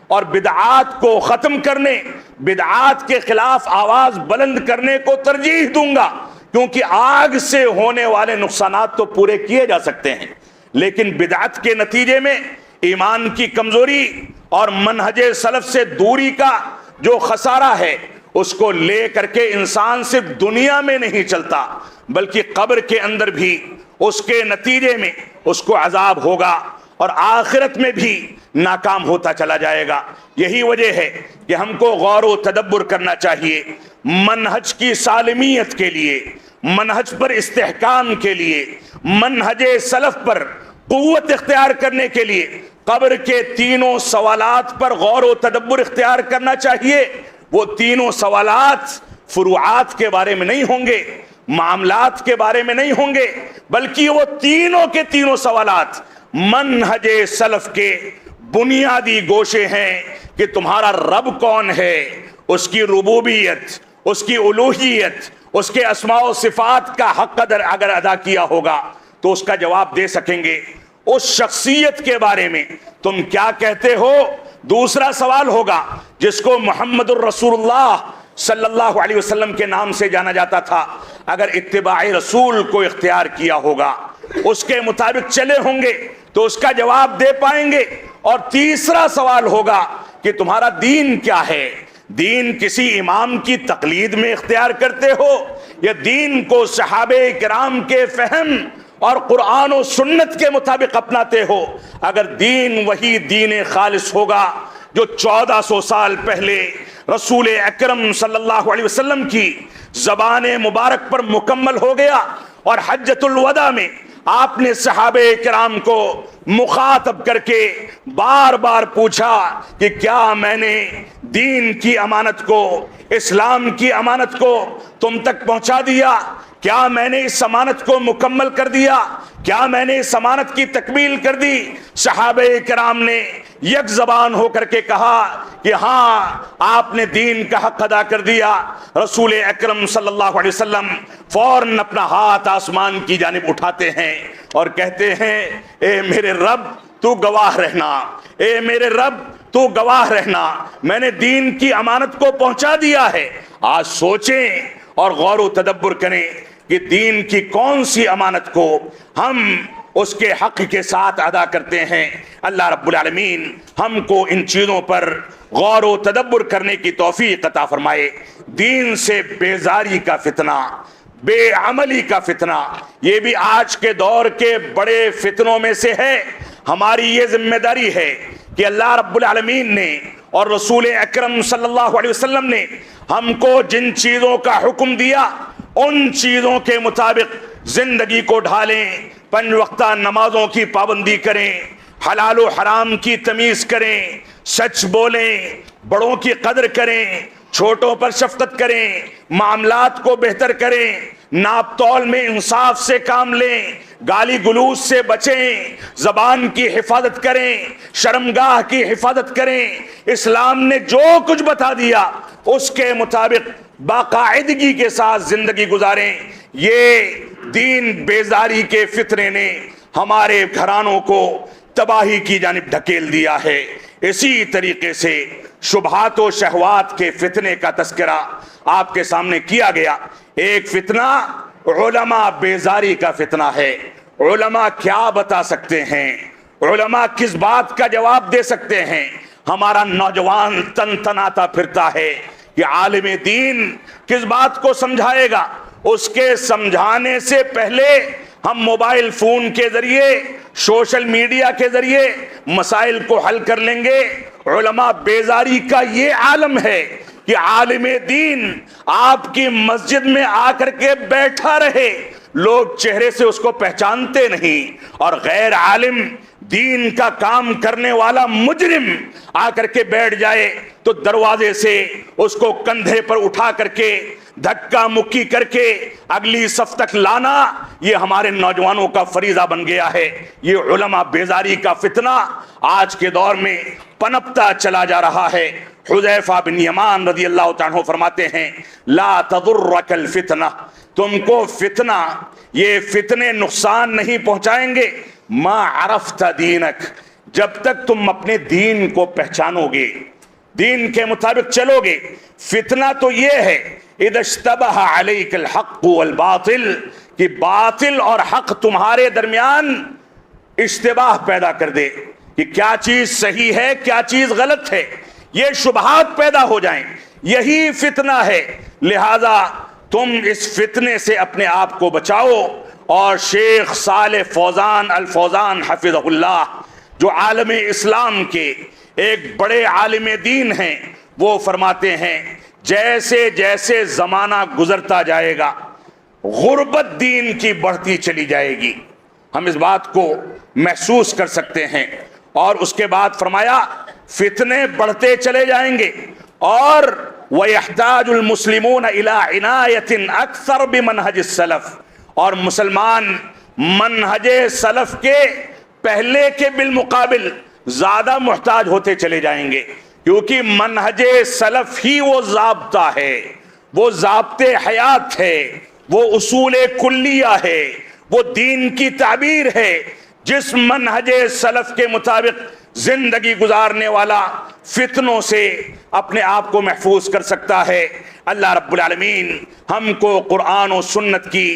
اور بدعات کو ختم کرنے، بدعات کے خلاف آواز بلند کرنے کو ترجیح دوں گا، کیونکہ آگ سے ہونے والے نقصانات تو پورے کیے جا سکتے ہیں، لیکن بدعت کے نتیجے میں ایمان کی کمزوری اور منہج سلف سے دوری کا جو خسارہ ہے، اس کو لے کر کے انسان صرف دنیا میں نہیں چلتا بلکہ قبر کے اندر بھی اس کے نتیجے میں اس کو عذاب ہوگا اور آخرت میں بھی ناکام ہوتا چلا جائے گا۔ یہی وجہ ہے کہ ہم کو غور و تدبر کرنا چاہیے، منہج کی سالمیت کے لیے، منہج پر استحکام کے لیے، منہج سلف پر قوت اختیار کرنے کے لیے قبر کے تینوں سوالات پر غور و تدبر اختیار کرنا چاہیے۔ وہ تینوں سوالات فروعات کے بارے میں نہیں ہوں گے، معاملات کے بارے میں نہیں ہوں گے، بلکہ وہ تینوں کے تینوں سوالات منہج سلف کے بنیادی گوشے ہیں کہ تمہارا رب کون ہے، اس کی ربوبیت، اس کی الوہیت، اس کے اسماء و صفات کا حق اگر ادا کیا ہوگا تو اس کا جواب دے سکیں گے۔ اس شخصیت کے بارے میں تم کیا کہتے ہو؟ دوسرا سوال ہوگا جس کو محمد الرسول اللہ صلی اللہ علیہ وسلم کے نام سے جانا جاتا تھا، اگر اتباع رسول کو اختیار کیا ہوگا، اس کے مطابق چلے ہوں گے تو اس کا جواب دے پائیں گے۔ اور تیسرا سوال ہوگا کہ تمہارا دین کیا ہے؟ دین کسی امام کی تقلید میں اختیار کرتے ہو یا دین کو صحابہ کرام کے فہم اور قرآن و سنت کے مطابق اپناتے ہو؟ اگر دین وہی دین خالص ہوگا جو 1400 سال پہلے رسول اکرم صلی اللہ علیہ وسلم کی زبان مبارک پر مکمل ہو گیا، اور حجۃ الوداع میں آپ نے صحابہ کرام کو مخاطب کر کے بار بار پوچھا کہ کیا میں نے دین کی امانت کو، اسلام کی امانت کو تم تک پہنچا دیا؟ کیا میں نے اس امانت کو مکمل کر دیا؟ کیا میں نے اس امانت کی تکمیل کر دی؟ صحابہ کرام نے یک زبان ہو کر کے کہا کہ ہاں آپ نے دین کا حق ادا کر دیا۔ رسول اکرم صلی اللہ علیہ وسلم فوراً اپنا ہاتھ آسمان کی جانب اٹھاتے ہیں اور کہتے ہیں اے میرے رب تو گواہ رہنا، اے میرے رب تو گواہ رہنا، میں نے دین کی امانت کو پہنچا دیا ہے۔ آج سوچیں اور غور و تدبر کریں کہ دین کی کون سی امانت کو ہم اس کے حق کے ساتھ ادا کرتے ہیں۔ اللہ رب العالمین ہم کو ان چیزوں پر غور و تدبر کرنے کی توفیق عطا فرمائے۔ دین سے بیزاری کا فتنہ، بے عملی کا فتنہ، یہ بھی آج کے دور کے بڑے فتنوں میں سے ہے۔ ہماری یہ ذمہ داری ہے کہ اللہ رب العالمین نے اور رسول اکرم صلی اللہ علیہ وسلم نے ہم کو جن چیزوں کا حکم دیا ان چیزوں کے مطابق زندگی کو ڈھالیں، 5 وقتہ نمازوں کی پابندی کریں، حلال و حرام کی تمیز کریں، سچ بولیں، بڑوں کی قدر کریں، چھوٹوں پر شفقت کریں، معاملات کو بہتر کریں، ناپ تول میں انصاف سے کام لیں، گالی گلوچ سے بچیں، زبان کی حفاظت کریں، شرمگاہ کی حفاظت کریں۔ اسلام نے جو کچھ بتا دیا اس کے مطابق باقاعدگی کے ساتھ زندگی گزاریں۔ یہ دین بیزاری کے فتنے نے ہمارے گھرانوں کو تباہی کی جانب ڈھکیل دیا ہے۔ اسی طریقے سے شبہات و شہوات کے فتنے کا تذکرہ آپ کے سامنے کیا گیا۔ ایک فتنہ علماء بیزاری کا فتنہ ہے۔ علماء کیا بتا سکتے ہیں؟ علماء کس بات کا جواب دے سکتے ہیں؟ ہمارا نوجوان تن تناتا پھرتا ہے کہ عالم دین کس بات کو سمجھائے گا؟ اس کے سمجھانے سے پہلے ہم موبائل فون کے ذریعے، سوشل میڈیا کے ذریعے مسائل کو حل کر لیں گے۔ علماء بیزاری کا یہ عالم ہے کہ عالم دین آپ کی مسجد میں آ کر کے بیٹھا رہے، لوگ چہرے سے اس کو پہچانتے نہیں، اور غیر عالم دین کا کام کرنے والا مجرم آ کر کے بیٹھ جائے تو دروازے سے اس کو کندھے پر اٹھا کر کے دھکا مکی کر کے اگلی صف تک لانا یہ ہمارے نوجوانوں کا فریضہ بن گیا ہے۔ یہ علماء بیزاری کا فتنہ آج کے دور میں پنپتا چلا جا رہا ہے۔ حذیفہ بن یمان رضی اللہ تعالیٰ عنہ فرماتے ہیں لا تضرک الفتنہ، تم کو فتنہ، یہ فتنے نقصان نہیں پہنچائیں گے ما عرفت دینک، جب تک تم اپنے دین کو پہچانو گے، دین کے مطابق چلو گے۔ فتنہ تو یہ ہے اذا اشتبہ علیک الحق والباطل، کہ باطل اور حق تمہارے درمیان اشتباہ پیدا کر دے کہ کیا چیز صحیح ہے کیا چیز غلط ہے، یہ شبہات پیدا ہو جائیں، یہی فتنہ ہے۔ لہذا تم اس فتنے سے اپنے آپ کو بچاؤ۔ اور شیخ صالح فوزان الفوزان حفظہ اللہ، جو عالم اسلام کے ایک بڑے عالم دین ہیں، وہ فرماتے ہیں جیسے جیسے زمانہ گزرتا جائے گا غربت دین کی بڑھتی چلی جائے گی، ہم اس بات کو محسوس کر سکتے ہیں۔ اور اس کے بعد فرمایا فتنے بڑھتے چلے جائیں گے، اور وَيَحْتَاجُ الْمُسْلِمُونَ إِلَىٰ عِنَایَةٍ أَكْثَرَ بِمَنْهَجِ السَّلَفِ، اور مسلمان منہج سلف کے پہلے کے بالمقابل زیادہ محتاج ہوتے چلے جائیں گے، کیونکہ منہج سلف ہی وہ ضابطہ ہے، وہ ضابطے حیات ہے، وہ اصول کلیہ ہے، وہ دین کی تعبیر ہے۔ جس منہج سلف کے مطابق زندگی گزارنے والا فتنوں سے اپنے آپ کو محفوظ کر سکتا ہے۔ اللہ رب العالمین ہم کو قرآن و سنت کی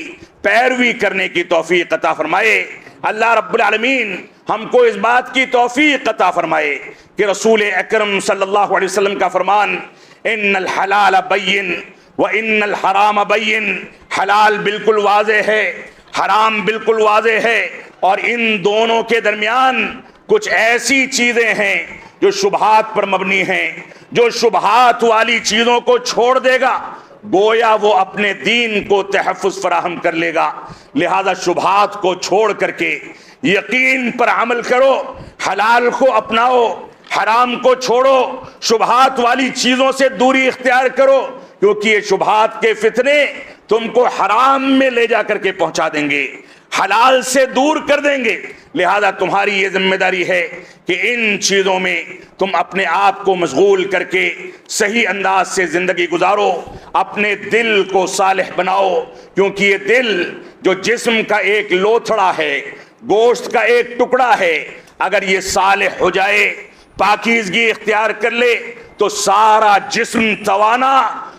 پیروی کرنے کی توفیق عطا فرمائے۔ اللہ رب العالمین ہم کو اس بات کی توفیق عطا فرمائے کہ رسول اکرم صلی اللہ علیہ وسلم کا فرمان ان الحلال بین و ان الحرام بین، حلال بالکل واضح ہے، حرام بالکل واضح ہے، اور ان دونوں کے درمیان کچھ ایسی چیزیں ہیں جو شبہات پر مبنی ہیں۔ جو شبہات والی چیزوں کو چھوڑ دے گا گویا وہ اپنے دین کو تحفظ فراہم کر لے گا۔ لہذا شبہات کو چھوڑ کر کے یقین پر عمل کرو، حلال کو اپناؤ، حرام کو چھوڑو، شبہات والی چیزوں سے دوری اختیار کرو، کیونکہ یہ شبہات کے فتنے تم کو حرام میں لے جا کر کے پہنچا دیں گے، حلال سے دور کر دیں گے۔ لہذا تمہاری یہ ذمہ داری ہے کہ ان چیزوں میں تم اپنے آپ کو مشغول کر کے صحیح انداز سے زندگی گزارو، اپنے دل کو صالح بناؤ، کیونکہ یہ دل جو جسم کا ایک لوتھڑا ہے، گوشت کا ایک ٹکڑا ہے، اگر یہ صالح ہو جائے، پاکیزگی اختیار کر لے تو سارا جسم توانا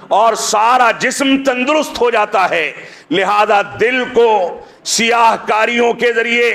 اور سارا جسم تندرست ہو جاتا ہے۔ لہذا دل کو سیاہ کاریوں کے ذریعے،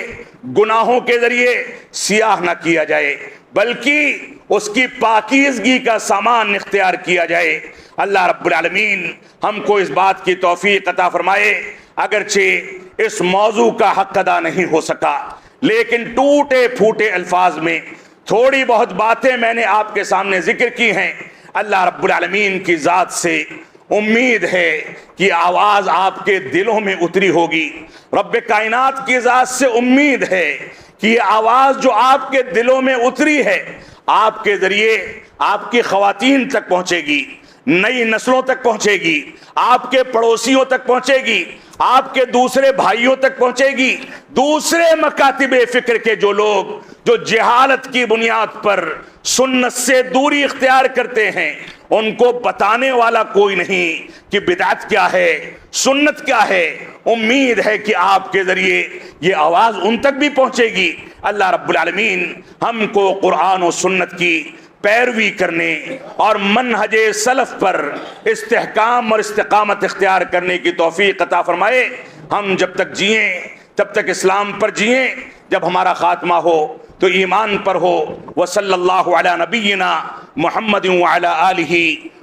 گناہوں کے ذریعے سیاہ نہ کیا جائے، بلکہ اس کی پاکیزگی کا سامان اختیار کیا جائے۔ اللہ رب العالمین ہم کو اس بات کی توفیق عطا فرمائے۔ اگرچہ اس موضوع کا حق ادا نہیں ہو سکا، لیکن ٹوٹے پھوٹے الفاظ میں تھوڑی بہت باتیں میں نے آپ کے سامنے ذکر کی ہیں۔ اللہ رب العالمین کی ذات سے امید ہے کہ آواز آپ کے دلوں میں اتری ہوگی۔ رب کائنات کی ذات سے امید ہے کہ یہ آواز جو آپ کے دلوں میں اتری ہے آپ کے ذریعے آپ کی خواتین تک پہنچے گی، نئی نسلوں تک پہنچے گی، آپ کے پڑوسیوں تک پہنچے گی، آپ کے دوسرے بھائیوں تک پہنچے گی۔ دوسرے مکاتب فکر کے جو لوگ جو جہالت کی بنیاد پر سنت سے دوری اختیار کرتے ہیں ان کو بتانے والا کوئی نہیں کہ بدعت کیا ہے، سنت کیا ہے۔ امید ہے کہ آپ کے ذریعے یہ آواز ان تک بھی پہنچے گی۔ اللہ رب العالمین ہم کو قرآن و سنت کی پیروی کرنے اور منہج سلف پر استحکام اور استقامت اختیار کرنے کی توفیق عطا فرمائے۔ ہم جب تک جئیں تب تک اسلام پر جئیں، جب ہمارا خاتمہ ہو تو ایمان پر ہو۔ وصلی اللہ علی نبینا محمد وعلی آلہ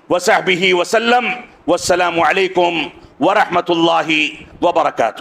وصحبہ وسلم۔ والسلام علیکم ورحمۃ اللہ وبرکاتہ۔